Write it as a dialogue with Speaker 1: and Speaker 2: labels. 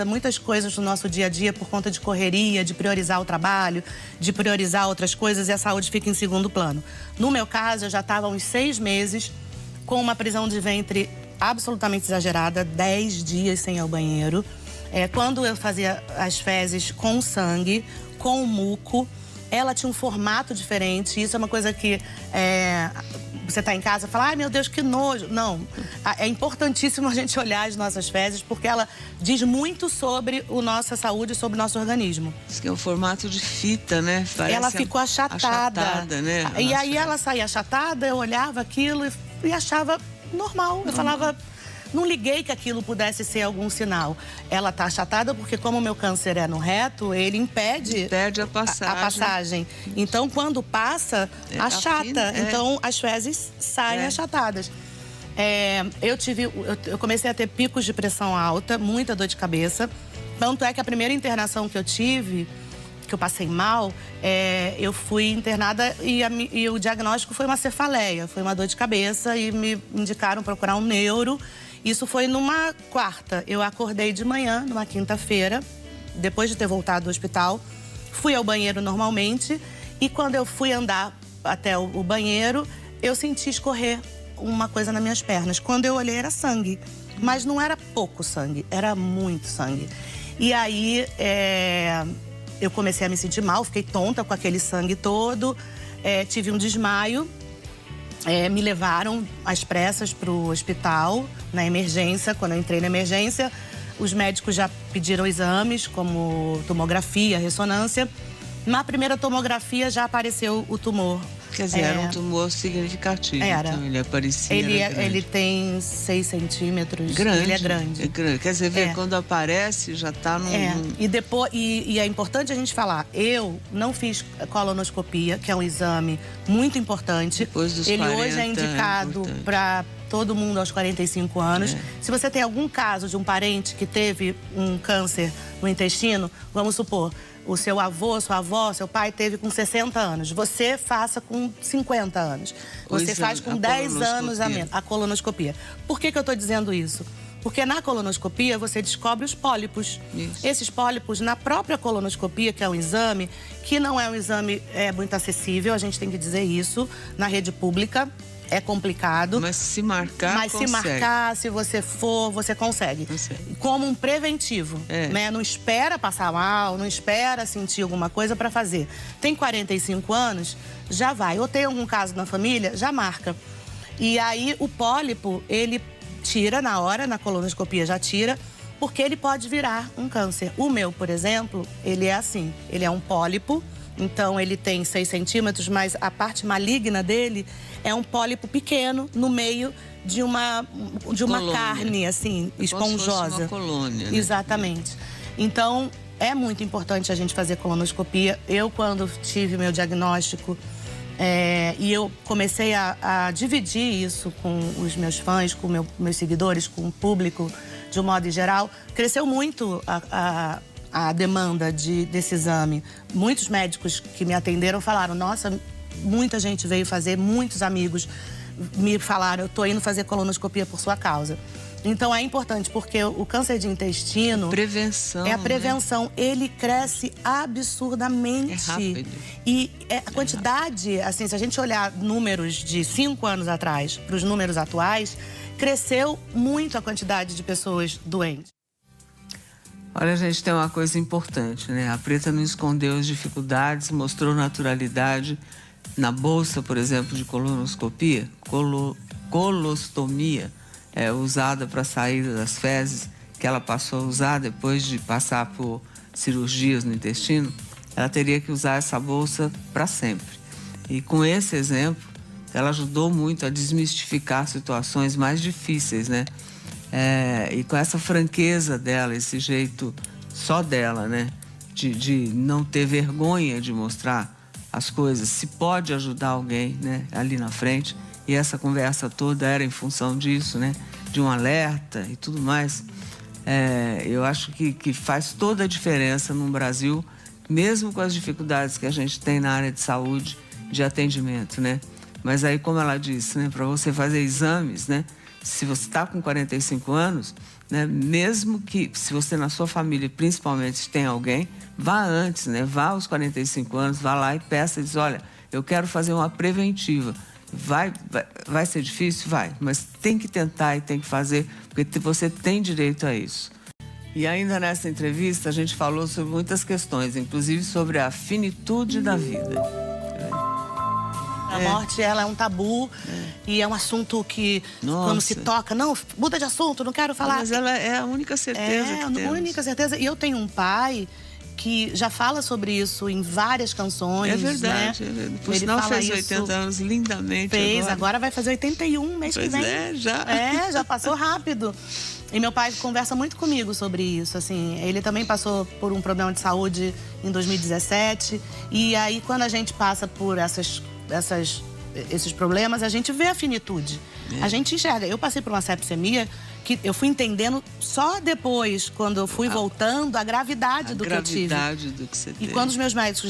Speaker 1: muitas coisas no nosso dia a dia por conta de correria, de priorizar o trabalho, de priorizar outras coisas e a saúde fica em segundo plano. No meu caso, eu já estava há uns 6 meses com uma prisão de ventre absolutamente exagerada, 10 dias sem ir ao banheiro. Quando eu fazia as fezes com sangue, com muco, ela tinha um formato diferente. Isso é uma coisa que você está em casa e fala, ai meu Deus, que nojo. Não, é importantíssimo a gente olhar as nossas fezes, porque ela diz muito sobre a nossa saúde, sobre o nosso organismo.
Speaker 2: Isso que é um formato de fita, né? Parece
Speaker 1: ela ficou achatada,
Speaker 2: né?
Speaker 1: E aí ela saía achatada, eu olhava aquilo e achava normal. Eu falava, não liguei que aquilo pudesse ser algum sinal. Ela está achatada porque, como o meu câncer é no reto, ele impede
Speaker 2: a passagem.
Speaker 1: Então, quando passa, achata. Então, as fezes saem achatadas. Eu comecei a ter picos de pressão alta, muita dor de cabeça. Tanto é que a primeira internação que eu tive, que eu passei mal, eu fui internada e o diagnóstico foi uma cefaleia, foi uma dor de cabeça e me indicaram procurar um neuro. Isso foi numa quarta. Eu acordei de manhã, numa quinta-feira, depois de ter voltado do hospital, fui ao banheiro normalmente e quando eu fui andar até o banheiro, eu senti escorrer uma coisa nas minhas pernas. Quando eu olhei, era sangue, mas não era pouco sangue, era muito sangue. E aí, eu comecei a me sentir mal, fiquei tonta com aquele sangue todo, tive um desmaio. Me levaram às pressas para o hospital, na emergência. Quando eu entrei na emergência, os médicos já pediram exames, como tomografia, ressonância. Na primeira tomografia já apareceu o tumor.
Speaker 2: Quer dizer, era um tumor significativo.
Speaker 1: Então
Speaker 2: ele aparecia.
Speaker 1: Ele tem 6 centímetros.
Speaker 2: Grande.
Speaker 1: Ele é grande.
Speaker 2: Quer dizer, quando aparece, já está num...
Speaker 1: E é importante a gente falar, eu não fiz colonoscopia, que é um exame muito importante.
Speaker 2: Depois dos
Speaker 1: ele
Speaker 2: 40,
Speaker 1: hoje é indicado para todo mundo aos 45 anos. Se você tem algum caso de um parente que teve um câncer no intestino, vamos supor, o seu avô, sua avó, seu pai teve com 60 anos. Você faça com 50 anos. Você faz com 10 anos a menos. A colonoscopia. Por que eu estou dizendo isso? Porque na colonoscopia você descobre os pólipos.
Speaker 2: Isso.
Speaker 1: Esses pólipos, na própria colonoscopia, que é um exame, que não é um exame muito acessível, a gente tem que dizer isso, na rede pública. É complicado.
Speaker 2: Mas se marcar,
Speaker 1: se você for, você consegue. Como um preventivo, né? Não espera passar mal, não espera sentir alguma coisa para fazer. Tem 45 anos, já vai. Ou tem algum caso na família, já marca. E aí o pólipo, ele tira na hora, na colonoscopia já tira, porque ele pode virar um câncer. O meu, por exemplo, ele é assim, ele é um pólipo. Então, ele tem 6 centímetros, mas a parte maligna dele é um pólipo pequeno no meio de uma carne, assim, esponjosa.
Speaker 2: Como se fosse uma colônia, né?
Speaker 1: Exatamente. Então, é muito importante a gente fazer colonoscopia. Eu, quando tive meu diagnóstico, e eu comecei a dividir isso com os meus fãs, com meus seguidores, com o público, de um modo geral, cresceu muito a demanda desse exame. Muitos médicos que me atenderam falaram, nossa, muita gente veio fazer, muitos amigos me falaram, eu tô indo fazer colonoscopia por sua causa. Então é importante, porque o câncer de intestino...
Speaker 2: Prevenção,
Speaker 1: é a prevenção, né? Ele cresce absurdamente.
Speaker 2: É rápido.
Speaker 1: E a quantidade, assim, se a gente olhar números de 5 anos atrás para os números atuais, cresceu muito a quantidade de pessoas doentes.
Speaker 2: Olha, gente, tem uma coisa importante, né? A Preta não escondeu as dificuldades, mostrou naturalidade. Na bolsa, por exemplo, de colonoscopia, colostomia, usada para a saída das fezes, que ela passou a usar depois de passar por cirurgias no intestino, ela teria que usar essa bolsa para sempre. E com esse exemplo, ela ajudou muito a desmistificar situações mais difíceis, né? E com essa franqueza dela, esse jeito só dela, né? De não ter vergonha de mostrar as coisas, se pode ajudar alguém, né? Ali na frente. E essa conversa toda era em função disso, né? De um alerta e tudo mais. Eu acho que faz toda a diferença no Brasil, mesmo com as dificuldades que a gente tem na área de saúde, de atendimento, né? Mas aí, como ela disse, né? Para você fazer exames, né? se você está com 45 anos, né, mesmo que, se você na sua família, principalmente, tem alguém, vá antes, né? Vá aos 45 anos, vá lá e peça, e diz, olha, eu quero fazer uma preventiva. Vai ser difícil? Vai, mas tem que tentar e tem que fazer, porque você tem direito a isso. E ainda nessa entrevista, a gente falou sobre muitas questões, inclusive sobre a finitude da vida.
Speaker 1: A morte, ela é um tabu e é um assunto que, quando se toca, não, muda de assunto, não quero falar.
Speaker 2: Mas ela é a única certeza que temos.
Speaker 1: É a única certeza. E eu tenho um pai que já fala sobre isso em várias canções.
Speaker 2: É verdade.
Speaker 1: Né?
Speaker 2: Por sinal, fez 80 anos lindamente.
Speaker 1: Fez, agora vai fazer 81 mês que vem.
Speaker 2: Já.
Speaker 1: Já passou rápido. E meu pai conversa muito comigo sobre isso, assim. Ele também passou por um problema de saúde em 2017. E aí, quando a gente passa por esses problemas, a gente vê a finitude. A gente enxerga. Eu passei por uma sepsemia que eu fui entendendo só depois, quando eu fui voltando, a gravidade do que eu tive.
Speaker 2: A gravidade do que você teve.
Speaker 1: E quando os meus médicos